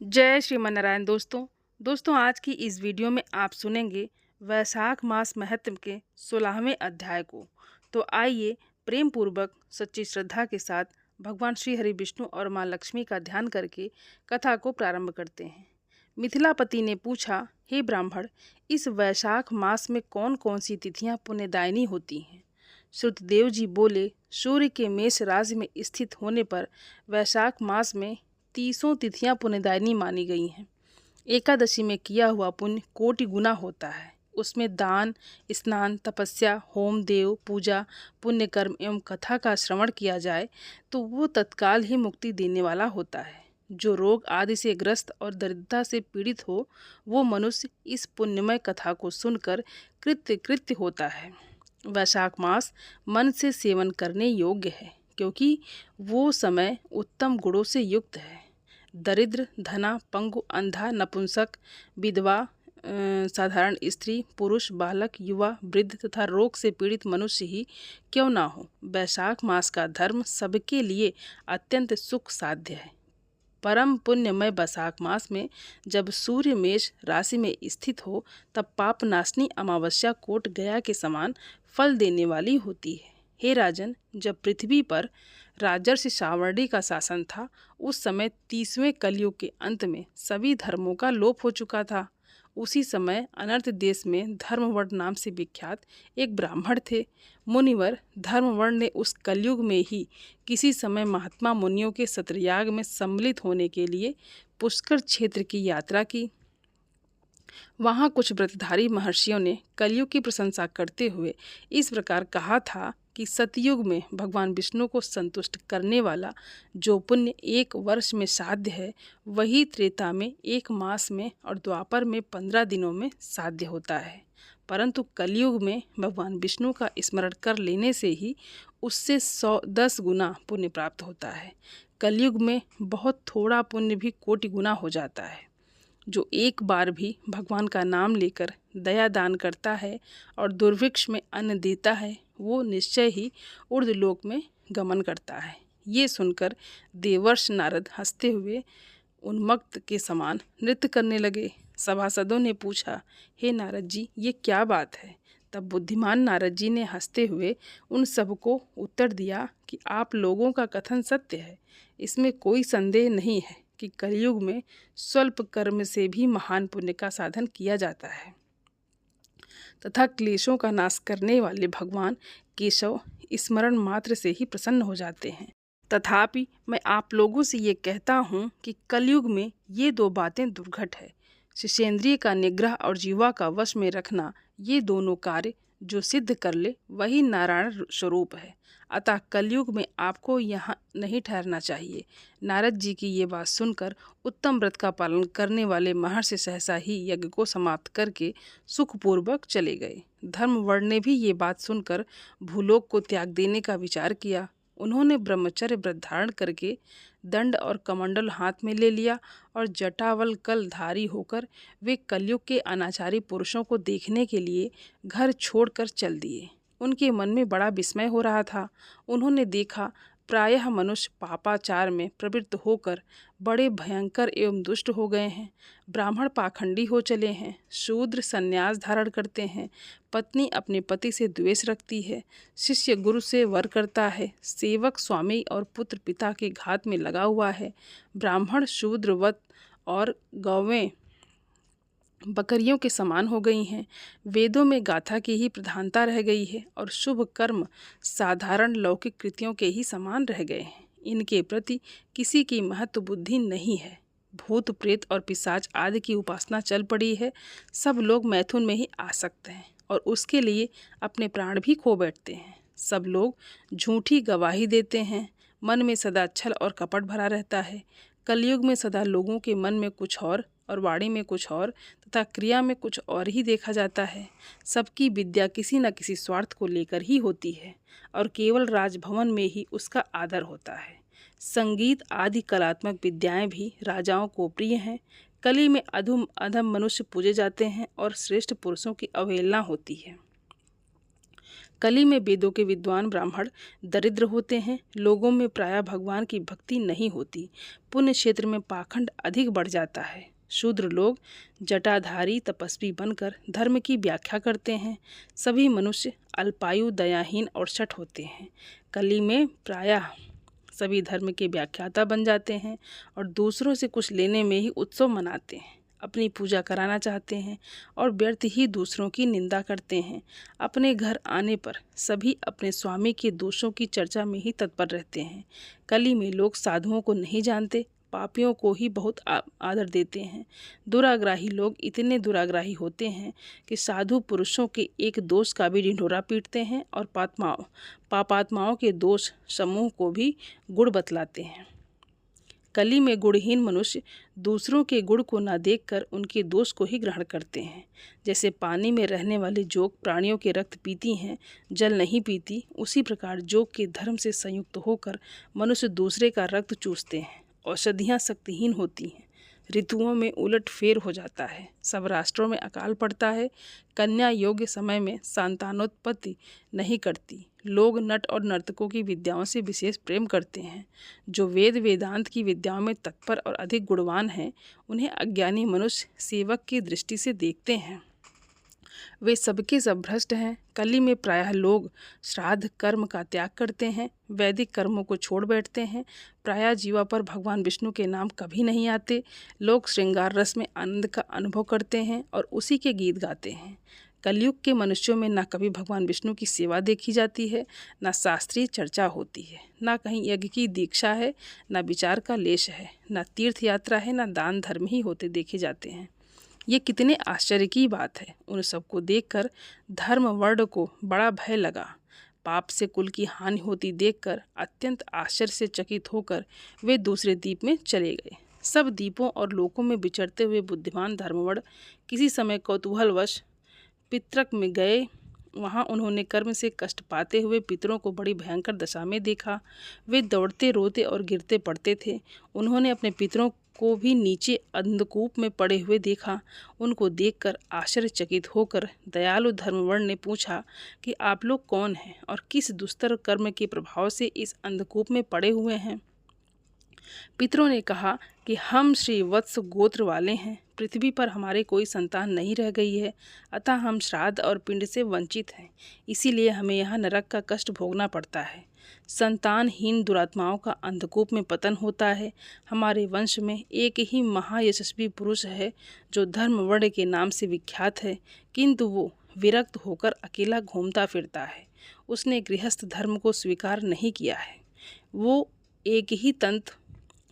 जय श्रीमन नारायण। दोस्तों आज की इस वीडियो में आप सुनेंगे वैशाख मास महत्व के 16वें अध्याय को। तो आइए प्रेम पूर्वक सच्ची श्रद्धा के साथ भगवान श्री हरि विष्णु और माँ लक्ष्मी का ध्यान करके कथा को प्रारंभ करते हैं। मिथिलापति ने पूछा, हे ब्राह्मण, इस वैशाख मास में कौन कौन सी तिथियां पुण्यदायिनी होती हैं? श्रुतदेव जी बोले, सूर्य के मेष राशि में स्थित होने पर वैशाख मास में 30 तिथियां पुण्यदायिनी मानी गई हैं। एकादशी में किया हुआ पुण्य कोटि गुना होता है। उसमें दान, स्नान, तपस्या, होम, देव पूजा, पुण्य कर्म एवं कथा का श्रवण किया जाए तो वो तत्काल ही मुक्ति देने वाला होता है। जो रोग आदि से ग्रस्त और दरिद्रता से पीड़ित हो, वो मनुष्य इस पुण्यमय कथा को सुनकर कृत्य कृत्य होता है। वैशाख मास मन से सेवन करने योग्य है, क्योंकि वो समय उत्तम गुणों से युक्त है। दरिद्र, धना, पंगु, अंधा, नपुंसक, विधवा, साधारण स्त्री, पुरुष, बालक, युवा, वृद्ध तथा रोग से पीड़ित मनुष्य ही क्यों ना हो, वैशाख मास का धर्म सबके लिए अत्यंत सुख साध्य है। परम पुण्यमय वैशाख मास में जब सूर्य मेष राशि में स्थित हो, तब पाप नाशनी अमावस्या कोट गया के समान फल देने वाली होती है। हे राजन, जब पृथ्वी पर राजर्षि सावर्णी का शासन था, उस समय 30वें कलयुग के अंत में सभी धर्मों का लोप हो चुका था। उसी समय अनर्थ देश में धर्मवर्ण नाम से विख्यात एक ब्राह्मण थे। मुनिवर धर्मवर्ण ने उस कलयुग में ही किसी समय महात्मा मुनियों के सत्रयाग में सम्मिलित होने के लिए पुष्कर क्षेत्र की यात्रा की। वहाँ कुछ व्रतधारी महर्षियों ने कलयुग की प्रशंसा करते हुए इस प्रकार कहा था कि सतयुग में भगवान विष्णु को संतुष्ट करने वाला जो पुण्य 1 वर्ष में साध्य है, वही त्रेता में 1 मास में और द्वापर में 15 दिनों में साध्य होता है। परंतु कलयुग में भगवान विष्णु का स्मरण कर लेने से ही उससे 110 गुना पुण्य प्राप्त होता है। कलयुग में बहुत थोड़ा पुण्य भी कोटि गुना हो जाता है। जो एक बार भी भगवान का नाम लेकर दया दान करता है और दुर्भिक्ष में अन्न देता है, वो निश्चय ही ऊर्ध्वलोक में गमन करता है। ये सुनकर देवर्षि नारद हंसते हुए उन्मत्त के समान नृत्य करने लगे। सभासदों ने पूछा, हे नारद जी, ये क्या बात है? तब बुद्धिमान नारद जी ने हंसते हुए उन सबको उत्तर दिया कि आप लोगों का कथन सत्य है। इसमें कोई संदेह नहीं है कि कलयुग में स्वल्प कर्म से भी महान पुण्य का साधन किया जाता है तथा क्लेशों का नाश करने वाले भगवान केशव स्मरण मात्र से ही प्रसन्न हो जाते हैं। तथापि मैं आप लोगों से ये कहता हूँ कि कलयुग में ये 2 बातें दुर्घट है। शिशेंद्रिय का निग्रह और जीवा का वश में रखना, ये दोनों कार्य जो सिद्ध कर ले वही नारायण स्वरूप है। अतः कलयुग में आपको यहाँ नहीं ठहरना चाहिए। नारद जी की ये बात सुनकर उत्तम व्रत का पालन करने वाले महर्षि सहसा ही यज्ञ को समाप्त करके सुखपूर्वक चले गए। धर्मवर्ण ने भी ये बात सुनकर भूलोक को त्याग देने का विचार किया। उन्होंने ब्रह्मचर्य व्रत धारण करके दंड और कमंडल हाथ में ले लिया और जटावल कलधारी होकर वे कलयुग के अनाचारी पुरुषों को देखने के लिए घर छोड़कर चल दिए। उनके मन में बड़ा विस्मय हो रहा था। उन्होंने देखा प्रायः मनुष्य पापाचार में प्रवृत्त होकर बड़े भयंकर एवं दुष्ट हो गए हैं। ब्राह्मण पाखंडी हो चले हैं, शूद्र संन्यास धारण करते हैं, पत्नी अपने पति से द्वेष रखती है, शिष्य गुरु से वर करता है, सेवक स्वामी और पुत्र पिता के घात में लगा हुआ है, ब्राह्मण शूद्रवत और गौवें बकरियों के समान हो गई हैं। वेदों में गाथा की ही प्रधानता रह गई है और शुभ कर्म साधारण लौकिक कृतियों के ही समान रह गए हैं। इनके प्रति किसी की महत्व बुद्धि नहीं है। भूत प्रेत और पिशाच आदि की उपासना चल पड़ी है। सब लोग मैथुन में ही आसक्त हैं और उसके लिए अपने प्राण भी खो बैठते हैं। सब लोग झूठी गवाही देते हैं। मन में सदा छल और कपट भरा रहता है। कलयुग में सदा लोगों के मन में कुछ और वाणी में कुछ और तथा क्रिया में कुछ और ही देखा जाता है। सबकी विद्या किसी न किसी स्वार्थ को लेकर ही होती है और केवल राजभवन में ही उसका आदर होता है। संगीत आदि कलात्मक विद्याएं भी राजाओं को प्रिय हैं। कली में अधम मनुष्य पूजे जाते हैं और श्रेष्ठ पुरुषों की अवहेलना होती है। कली में वेदों के विद्वान ब्राह्मण दरिद्र होते हैं। लोगों में प्रायः भगवान की भक्ति नहीं होती। पुण्य क्षेत्र में पाखंड अधिक बढ़ जाता है। शूद्र लोग जटाधारी तपस्वी बनकर धर्म की व्याख्या करते हैं। सभी मनुष्य अल्पायु, दयाहीन और शठ होते हैं। कली में प्रायः सभी धर्म के व्याख्याता बन जाते हैं और दूसरों से कुछ लेने में ही उत्सव मनाते हैं। अपनी पूजा कराना चाहते हैं और व्यर्थ ही दूसरों की निंदा करते हैं। अपने घर आने पर सभी अपने स्वामी के दोषों की चर्चा में ही तत्पर रहते हैं। कली में लोग साधुओं को नहीं जानते, पापियों को ही बहुत आदर देते हैं। दुराग्राही लोग इतने दुराग्राही होते हैं कि साधु पुरुषों के एक दोष का भी ढिंढोरा पीटते हैं और पापात्माओं के दोष समूह को भी गुण बतलाते हैं। कली में गुणहीन मनुष्य दूसरों के गुण को न देखकर उनके दोष को ही ग्रहण करते हैं। जैसे पानी में रहने वाले जोग प्राणियों के रक्त पीती हैं, जल नहीं पीती, उसी प्रकार जोग के धर्म से संयुक्त होकर मनुष्य दूसरे का रक्त चूसते हैं। औषधियाँ शक्तिहीन होती हैं। ऋतुओं में उलट फेर हो जाता है। सब राष्ट्रों में अकाल पड़ता है। कन्या योग्य समय में संतानोत्पत्ति नहीं करती। लोग नट और नर्तकों की विद्याओं से विशेष प्रेम करते हैं। जो वेद वेदांत की विद्याओं में तत्पर और अधिक गुणवान हैं, उन्हें अज्ञानी मनुष्य सेवक की दृष्टि से देखते हैं। वे सबके सब भ्रष्ट हैं। कली में प्रायः लोग श्राद्ध कर्म का त्याग करते हैं, वैदिक कर्मों को छोड़ बैठते हैं। प्रायः जीवा पर भगवान विष्णु के नाम कभी नहीं आते। लोग श्रृंगार रस में आनंद का अनुभव करते हैं और उसी के गीत गाते हैं। कलयुग के मनुष्यों में न कभी भगवान विष्णु की सेवा देखी जाती है, न शास्त्रीय चर्चा होती है, न कहीं यज्ञ की दीक्षा है, न विचार का लेश है, न तीर्थ यात्रा है, न दान धर्म ही होते देखे जाते हैं। ये कितने आश्चर्य की बात है। उन सबको देखकर धर्म वर्ण को बड़ा भय लगा। पाप से कुल की हानि होती देखकर अत्यंत आश्चर्य से चकित होकर वे दूसरे द्वीप में चले गए। सब द्वीपों और लोकों में विचरते हुए बुद्धिमान धर्मवर्ण किसी समय कौतूहलवश पितृक में गए। वहाँ उन्होंने कर्म से कष्ट पाते हुए पितरों को बड़ी भयंकर दशा में देखा। वे दौड़ते, रोते और गिरते पड़ते थे। उन्होंने अपने पितरों को भी नीचे अंधकूप में पड़े हुए देखा। उनको देखकर आश्चर्यचकित होकर दयालु धर्मवर्ण ने पूछा कि आप लोग कौन हैं और किस दुस्तर कर्म के प्रभाव से इस अंधकूप में पड़े हुए हैं। पितरों ने कहा कि हम श्री वत्स गोत्र वाले हैं। पृथ्वी पर हमारे कोई संतान नहीं रह गई है, अतः हम श्राद्ध और पिंड से वंचित हैं। इसीलिए हमें यहाँ नरक का कष्ट भोगना पड़ता है। संतानहीन दुरात्माओं का अंधकूप में पतन होता है। हमारे वंश में एक ही महायशस्वी पुरुष है जो धर्मवर्ण के नाम से विख्यात है, किंतु वो विरक्त होकर अकेला घूमता फिरता है। उसने गृहस्थ धर्म को स्वीकार नहीं किया है। वो एक ही तंत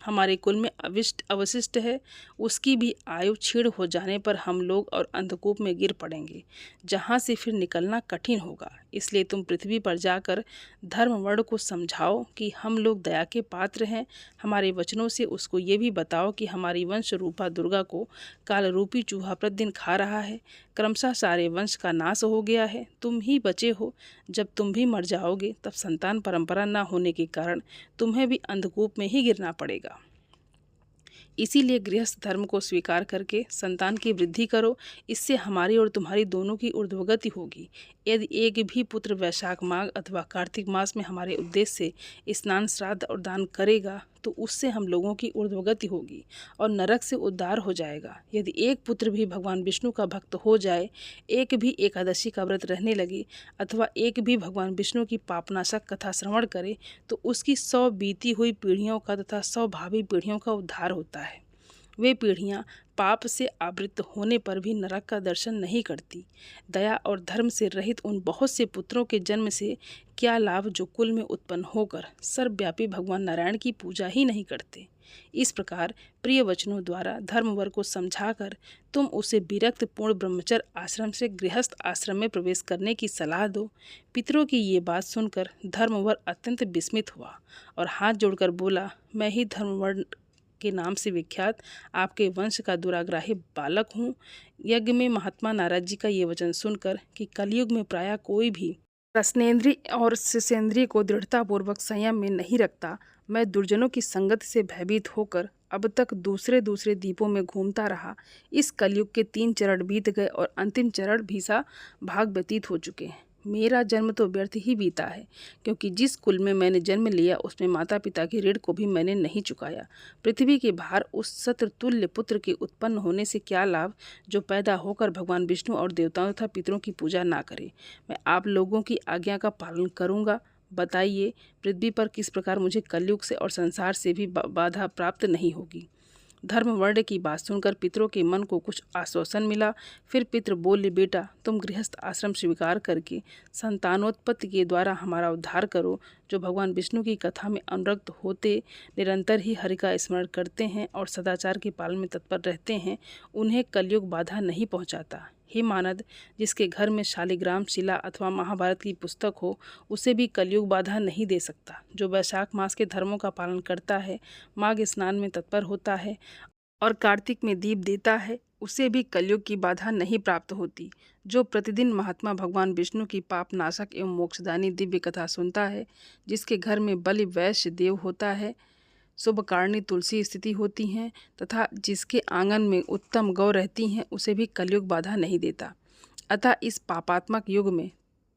हमारे कुल में अवशिष्ट है। उसकी भी आयु क्षीण हो जाने पर हम लोग और अंधकूप में गिर पड़ेंगे, जहाँ से फिर निकलना कठिन होगा। इसलिए तुम पृथ्वी पर जाकर धर्मवर्ण को समझाओ कि हम लोग दया के पात्र हैं। हमारे वचनों से उसको ये भी बताओ कि हमारी वंश रूपा दुर्गा को काल रूपी चूहा प्रतिदिन खा रहा है। क्रमशः सारे वंश का नाश हो गया है। तुम ही बचे हो। जब तुम भी मर जाओगे तब संतान परंपरा न होने के कारण तुम्हें भी अंधकूप में ही गिरना पड़ेगा। इसीलिए गृहस्थ धर्म को स्वीकार करके संतान की वृद्धि करो। इससे हमारी और तुम्हारी दोनों की ऊर्ध्वगति होगी। यदि एक भी पुत्र वैशाख माघ अथवा कार्तिक मास में हमारे उद्देश्य से स्नान, श्राद्ध और दान करेगा तो उससे हम लोगों की ऊर्ध्वगति होगी और नरक से उद्धार हो जाएगा। यदि एक पुत्र भी भगवान विष्णु का भक्त हो जाए, एक भी एकादशी का व्रत रहने लगे अथवा एक भी भगवान विष्णु की पापनाशक कथा श्रवण करे तो उसकी 100 बीती हुई पीढ़ियों का तथा 100 भावी पीढ़ियों का उद्धार होता है। वे पीढ़ियाँ पाप से आवृत होने पर भी नरक का दर्शन नहीं करती। दया और धर्म से रहित उन बहुत से पुत्रों के जन्म से क्या लाभ जो कुल में उत्पन्न होकर सर्वव्यापी भगवान नारायण की पूजा ही नहीं करते। इस प्रकार प्रिय वचनों द्वारा धर्मवर को समझाकर तुम उसे विरक्त पूर्ण ब्रह्मचर्य आश्रम से गृहस्थ आश्रम में प्रवेश करने की सलाह दो। पितरों की ये बात सुनकर धर्मवर अत्यंत विस्मित हुआ और हाथ जोड़कर बोला, मैं ही धर्मवर के नाम से विख्यात आपके वंश का दुराग्राही बालक हूँ। यज्ञ में महात्मा नारद जी का ये वचन सुनकर कि कलयुग में प्रायः कोई भी रसनेन्द्रिय और शिशेन्द्रिय को दृढ़तापूर्वक संयम में नहीं रखता, मैं दुर्जनों की संगत से भयभीत होकर अब तक दूसरे द्वीपों में घूमता रहा। इस कलयुग के 3 चरण बीत गए और अंतिम चरण भी सा भाग व्यतीत हो चुके हैं। मेरा जन्म तो व्यर्थ ही बीता है, क्योंकि जिस कुल में मैंने जन्म लिया उसमें माता पिता के ऋण को भी मैंने नहीं चुकाया। पृथ्वी के भार उस शत्रतुल्य पुत्र के उत्पन्न होने से क्या लाभ, जो पैदा होकर भगवान विष्णु और देवताओं तथा पितरों की पूजा ना करे। मैं आप लोगों की आज्ञा का पालन करूँगा। बताइए, पृथ्वी पर किस प्रकार मुझे कलयुग से और संसार से भी बाधा प्राप्त नहीं होगी। धर्म वर्ण की बात सुनकर पितरों के मन को कुछ आश्वासन मिला। फिर पितृ बोले, बेटा तुम गृहस्थ आश्रम स्वीकार करके संतानोत्पत्ति के द्वारा हमारा उद्धार करो। जो भगवान विष्णु की कथा में अनुरक्त होते, निरंतर ही हरि का स्मरण करते हैं और सदाचार के पालन में तत्पर रहते हैं, उन्हें कलयुग बाधा नहीं पहुंचाता। हे मानद, जिसके घर में शालिग्राम शिला अथवा महाभारत की पुस्तक हो, उसे भी कलयुग बाधा नहीं दे सकता। जो वैशाख मास के धर्मों का पालन करता है, माघ स्नान में तत्पर होता है और कार्तिक में दीप देता है, उसे भी कलयुग की बाधा नहीं प्राप्त होती। जो प्रतिदिन महात्मा भगवान विष्णु की पाप नाशक एवं मोक्षदानी दिव्य कथा सुनता है, जिसके घर में बलि वैश्य देव होता है, शुभकारिणी तुलसी स्थिति होती हैं तथा जिसके आंगन में उत्तम गौ रहती हैं, उसे भी कलयुग बाधा नहीं देता। अतः इस पापात्मक युग में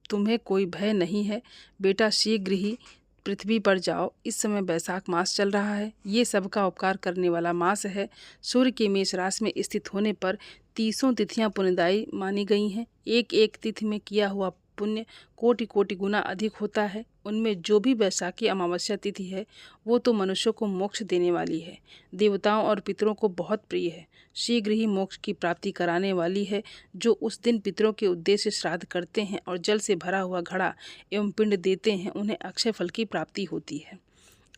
तुम्हें कोई भय नहीं है। बेटा शीघ्र ही पृथ्वी पर जाओ। इस समय वैशाख मास चल रहा है। ये सबका उपकार करने वाला मास है। सूर्य के मेष राशि में स्थित होने पर 30 तिथियां पुण्यदायी मानी गई हैं। एक एक तिथि में किया हुआ पुण्य कोटि कोटि गुना अधिक होता है। उनमें जो भी वैशाखी अमावस्या तिथि है, वो तो मनुष्यों को मोक्ष देने वाली है, देवताओं और पितरों को बहुत प्रिय है, शीघ्र ही मोक्ष की प्राप्ति कराने वाली है। जो उस दिन पितरों के उद्देश्य श्राद्ध करते हैं और जल से भरा हुआ घड़ा एवं पिंड देते हैं, उन्हें अक्षय फल की प्राप्ति होती है।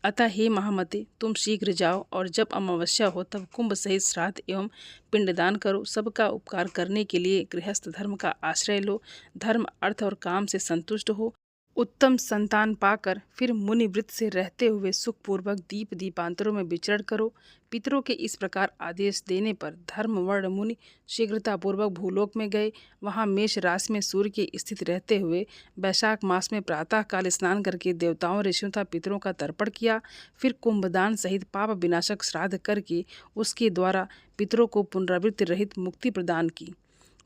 अतः हे महामते, तुम शीघ्र जाओ और जब अमावस्या हो तब कुंभ सहित श्राद्ध एवं पिंडदान करो। सबका उपकार करने के लिए गृहस्थ धर्म का आश्रय लो। धर्म अर्थ और काम से संतुष्ट हो। उत्तम संतान पाकर फिर मुनि वृत्त से रहते हुए सुखपूर्वक दीप दीपांतरों में विचरण करो। पितरों के इस प्रकार आदेश देने पर धर्म वर्ण मुनि शीघ्रतापूर्वक भूलोक में गए। वहां मेष राशि में सूर्य के स्थित रहते हुए वैशाख मास में प्रातः काल स्नान करके देवताओं ऋषियों तथा पितरों का तर्पण किया। फिर कुंभदान सहित पाप विनाशक श्राद्ध करके उसके द्वारा पितरों को पुनरावृत्ति रहित मुक्ति प्रदान की।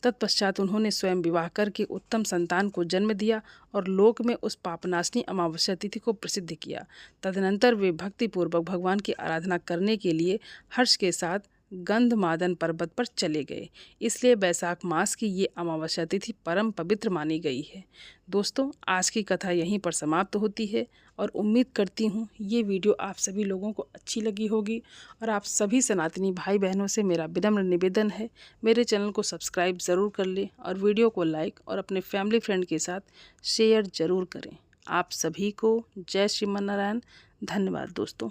तत्पश्चात उन्होंने स्वयं विवाह करके उत्तम संतान को जन्म दिया और लोक में उस पापनाशनी अमावस्या तिथि को प्रसिद्ध किया। तदनंतर वे भक्तिपूर्वक भगवान की आराधना करने के लिए हर्ष के साथ गंधमादन पर्वत पर चले गए। इसलिए वैशाख मास की ये अमावस्या तिथि परम पवित्र मानी गई है। दोस्तों, आज की कथा यहीं पर समाप्त होती है और उम्मीद करती हूँ ये वीडियो आप सभी लोगों को अच्छी लगी होगी। और आप सभी सनातनी भाई बहनों से मेरा विनम्र निवेदन है, मेरे चैनल को सब्सक्राइब ज़रूर कर लें और वीडियो को लाइक और अपने फैमिली फ्रेंड के साथ शेयर ज़रूर करें। आप सभी को जय श्रीमन नारायण। धन्यवाद दोस्तों।